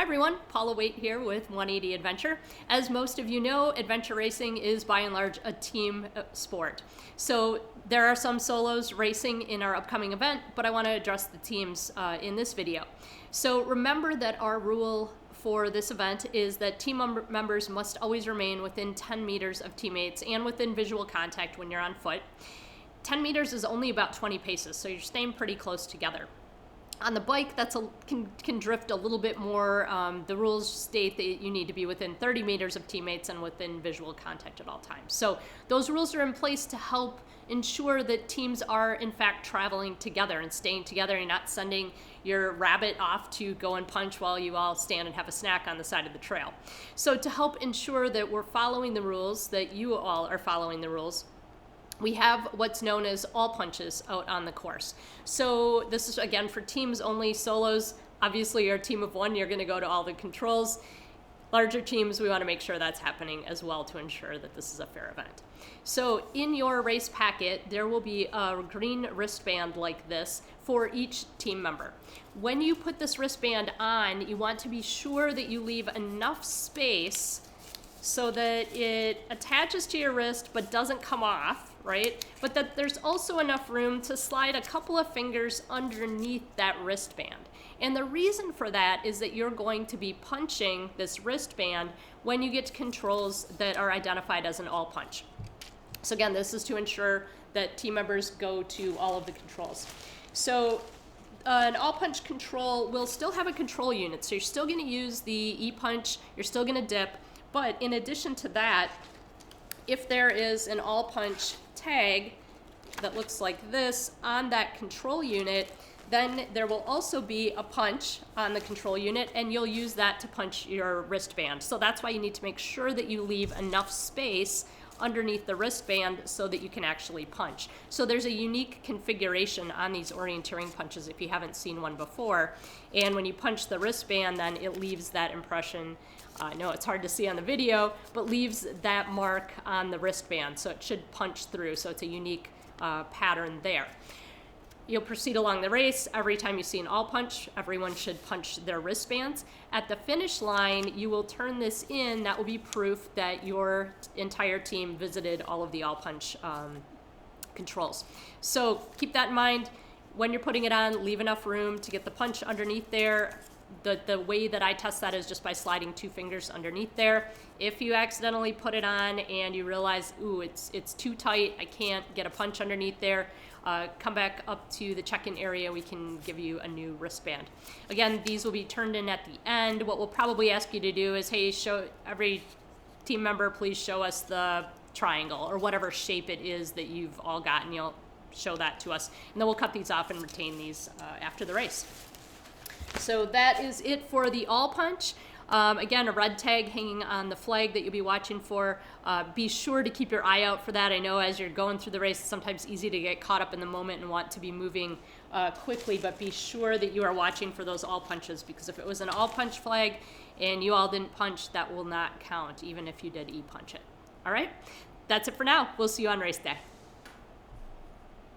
everyone, Paula Waite here with 180 Adventure. As most of you know, adventure racing is by and large a team sport. So there are some solos racing in our upcoming event, but I want to address the teams in this video. So remember that our rule for this event is that team members must always remain within 10 meters of teammates and within visual contact when you're on foot. 10 meters is only about 20 paces, so you're staying pretty close together. On the bike, can drift a little bit more. The rules state that you need to be within 30 meters of teammates and within visual contact at all times. So those rules are in place to help ensure that teams are in fact traveling together and staying together. You're not sending your rabbit off to go and punch while you all stand and have a snack on the side of the trail. So to help ensure that we're following the rules, that you all are following the rules, we have what's known as all punches out on the course. So this is again for teams only. Solos, obviously you're a team of one, you're going to go to all the controls. Larger teams, we want to make sure that's happening as well to ensure that this is a fair event. So in your race packet, there will be a green wristband like this for each team member. When you put this wristband on, you want to be sure that you leave enough space so that it attaches to your wrist but doesn't come off, right? But that there's also enough room to slide a couple of fingers underneath that wristband. And the reason for that is that you're going to be punching this wristband when you get to controls that are identified as an all punch. So again, this is to ensure that team members go to all of the controls. So an all punch control will still have a control unit. So you're still gonna use the E-punch, you're still gonna dip, but in addition to that, if there is an all punch tag that looks like this on that control unit, then there will also be a punch on the control unit and you'll use that to punch your wristband. So that's why you need to make sure that you leave enough space underneath the wristband so that you can actually punch. So there's a unique configuration on these orienteering punches if you haven't seen one before. And when you punch the wristband, then it leaves that impression. I know it's hard to see on the video, but leaves that mark on the wristband. So it should punch through. So it's a unique pattern there. You'll proceed along the race. Every time you see an all punch, everyone should punch their wristbands. At the finish line, you will turn this in. That will be proof that your entire team visited all of the all punch controls. So keep that in mind. When you're putting it on, leave enough room to get the punch underneath there. The way that I test that is just by sliding 2 fingers underneath there. If you accidentally put it on and you realize, ooh, it's too tight, I can't get a punch underneath there, come back up to the check-in area. We can give you a new wristband. Again, these will be turned in at the end. What we'll probably ask you to do is, hey, show every team member, please show us the triangle or whatever shape it is that you've all gotten. You'll show that to us. And then we'll cut these off and retain these after the race. So that is it for the all punch. Again, a red tag hanging on the flag that you'll be watching for. Be sure to keep your eye out for that. I know as you're going through the race, it's sometimes easy to get caught up in the moment and want to be moving quickly, but be sure that you are watching for those all punches, because if it was an all punch flag and you all didn't punch, that will not count, even if you did E-punch it. All right, that's it for now. We'll see you on race day.